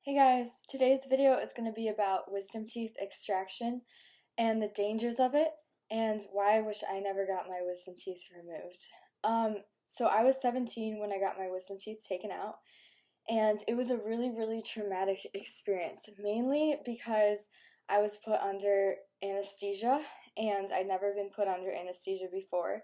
Hey guys, today's video is going to be about wisdom teeth extraction and the dangers of it and why I wish I never got my wisdom teeth removed. So I was 17 when I got my wisdom teeth taken out, and it was a really traumatic experience, mainly because I was put under anesthesia and I'd never been put under anesthesia before.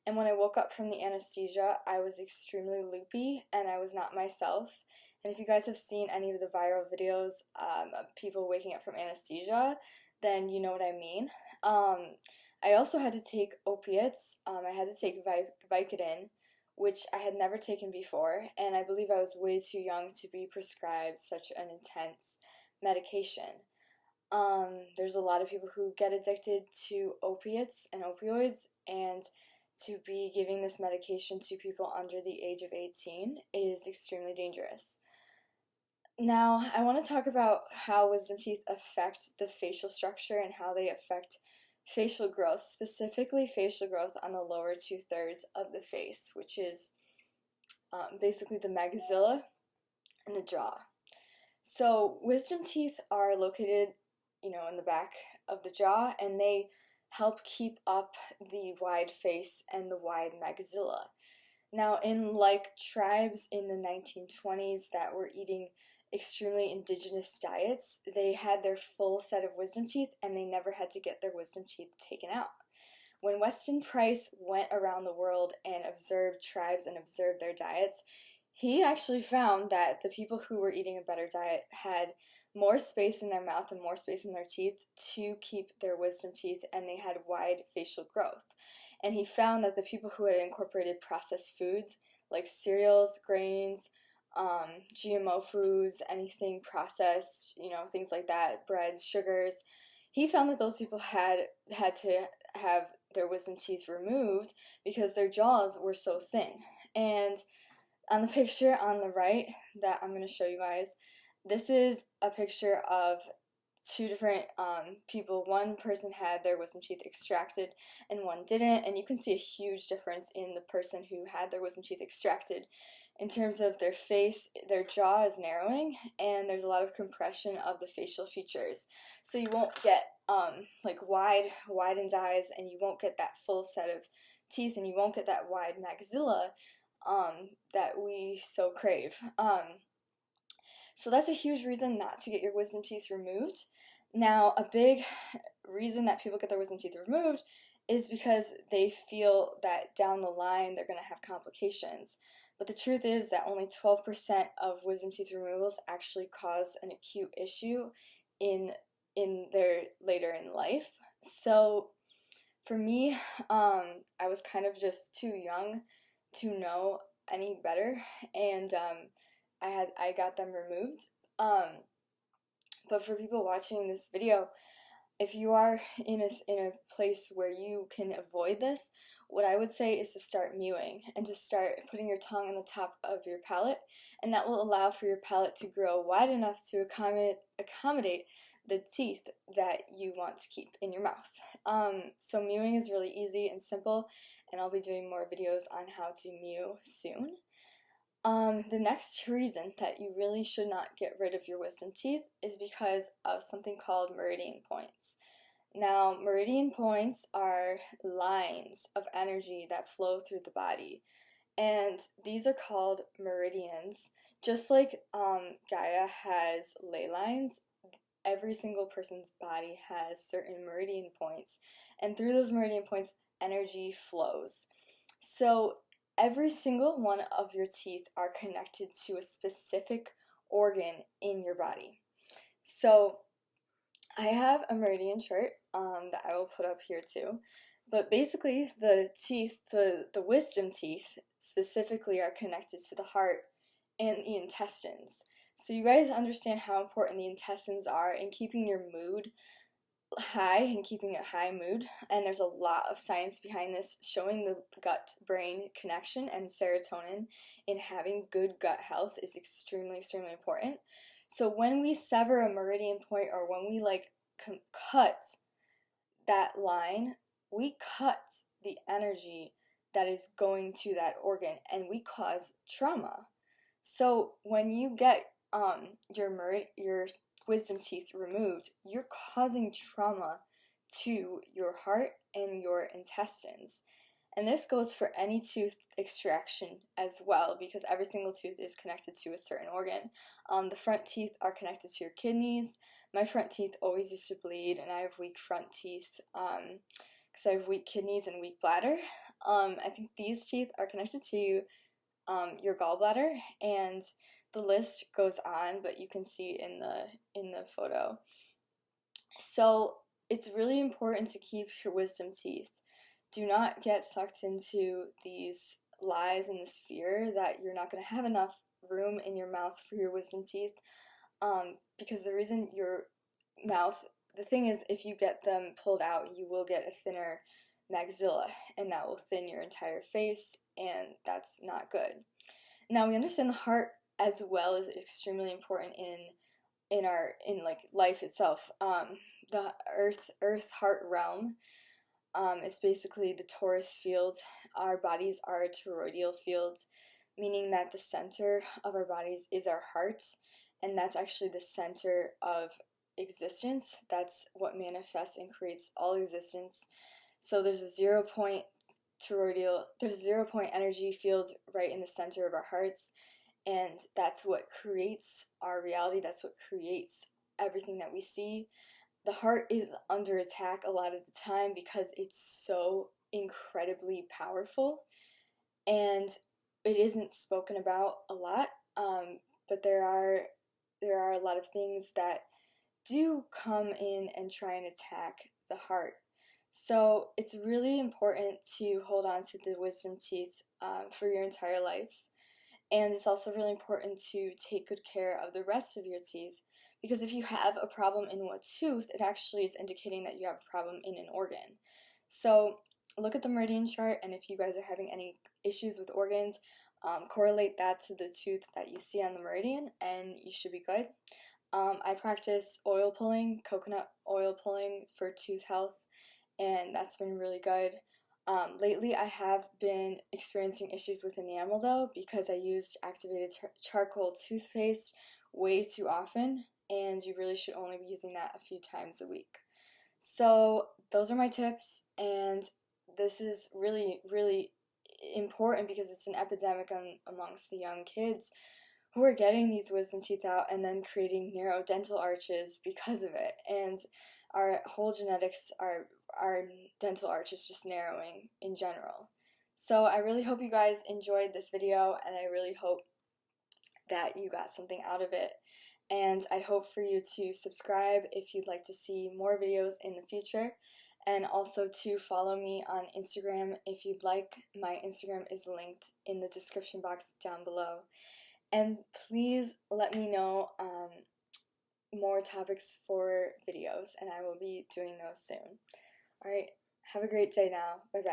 And when I woke up from the anesthesia, I was extremely loopy and I was not myself. And if you guys have seen any of the viral videos of people waking up from anesthesia, then you know what I mean. I also had to take opiates. I had to take Vicodin, which I had never taken before, and I believe I was way too young to be prescribed such an intense medication. There's a lot of people who get addicted to opiates and opioids, and to be giving this medication to people under the age of 18 is extremely dangerous. Now, I want to talk about how wisdom teeth affect the facial structure and how they affect facial growth, specifically facial growth on the lower 2/3 of the face, which is basically the maxilla and the jaw. So, wisdom teeth are located, in the back of the jaw, and they help keep up the wide face and the wide maxilla. Now, in like tribes in the 1920s that were eating extremely indigenous diets, they had their full set of wisdom teeth and they never had to get their wisdom teeth taken out. When Weston Price went around the world and observed tribes and observed their diets, he actually found that the people who were eating a better diet had more space in their mouth and more space in their teeth to keep their wisdom teeth, and they had wide facial growth. And he found that the people who had incorporated processed foods like cereals, grains, GMO foods, anything processed, things like that, breads, sugars, he found that those people had to have their wisdom teeth removed because their jaws were so thin. And on the picture on the right that I'm going to show you guys, this is a picture of two different people. One person had their wisdom teeth extracted and one didn't, and you can see a huge difference in the person who had their wisdom teeth extracted. In terms of their face, their jaw is narrowing and there's a lot of compression of the facial features. So you won't get like widened eyes, and you won't get that full set of teeth, and you won't get that wide maxilla that we so crave. So that's a huge reason not to get your wisdom teeth removed. Now, a big reason that people get their wisdom teeth removed is because they feel that down the line they're going to have complications. But the truth is that only 12% of wisdom teeth removals actually cause an acute issue in their later in life. So for me, I was kind of just too young to know any better, and I got them removed. But for people watching this video, if you are in a place where you can avoid this, what I would say is to start mewing and to start putting your tongue on the top of your palate, and that will allow for your palate to grow wide enough to accommodate the teeth that you want to keep in your mouth. So mewing is really easy and simple, and I'll be doing more videos on how to mew soon. The next reason that you really should not get rid of your wisdom teeth is because of something called meridian points. Now, meridian points are lines of energy that flow through the body, and these are called meridians. Just like Gaia has ley lines, every single person's body has certain meridian points, and through those meridian points, energy flows. So every single one of your teeth are connected to a specific organ in your body. So I have a meridian chart that I will put up here too. But basically the teeth, the wisdom teeth specifically, are connected to the heart and the intestines. So you guys understand how important the intestines are in keeping your mood high and keeping a high mood, and there's a lot of science behind this showing the gut-brain connection, and serotonin in having good gut health is extremely important. So when we sever a meridian point, or when we cut that line, we cut the energy that is going to that organ, and we cause trauma. So when you get your wisdom teeth removed, you're causing trauma to your heart and your intestines. And this goes for any tooth extraction as well, because every single tooth is connected to a certain organ. The front teeth are connected to your kidneys. My front teeth always used to bleed, and I have weak front teeth because I have weak kidneys and weak bladder. I think these teeth are connected to your gallbladder, and the list goes on, but you can see in the photo. So it's really important to keep your wisdom teeth. Do not get sucked into these lies and this fear that you're not going to have enough room in your mouth for your wisdom teeth, because the reason your mouth, the thing is, if you get them pulled out, you will get a thinner maxilla, and that will thin your entire face, and that's not good. Now, we understand the heart as well is extremely important in like life itself. The earth heart realm is basically the torus field. Our bodies are a toroidal field, meaning that the center of our bodies is our heart, and that's actually the center of existence. That's what manifests and creates all existence. So there's a 0 point there's a 0 point energy field right in the center of our hearts, and that's what creates our reality. That's what creates everything that we see. The heart is under attack a lot of the time because it's so incredibly powerful, and it isn't spoken about a lot, but there are a lot of things that do come in and try and attack the heart. So it's really important to hold on to the wisdom teeth for your entire life. And it's also really important to take good care of the rest of your teeth, because if you have a problem in one tooth, it actually is indicating that you have a problem in an organ. So look at the Meridian chart, and if you guys are having any issues with organs, correlate that to the tooth that you see on the Meridian, and you should be good. I practice oil pulling, coconut oil pulling for tooth health, and that's been really good. Lately, I have been experiencing issues with enamel though, because I used activated charcoal toothpaste way too often, and you really should only be using that a few times a week. So those are my tips, and this is really, really important because it's an epidemic amongst the young kids who are getting these wisdom teeth out and then creating narrow dental arches because of it. And our whole genetics, our dental arch is just narrowing in general. So I really hope you guys enjoyed this video, and I really hope that you got something out of it. And I'd hope for you to subscribe if you'd like to see more videos in the future, and also to follow me on Instagram if you'd like. My Instagram is linked in the description box down below. And please let me know more topics for videos, and I will be doing those soon. Alright, have a great day now. Bye bye.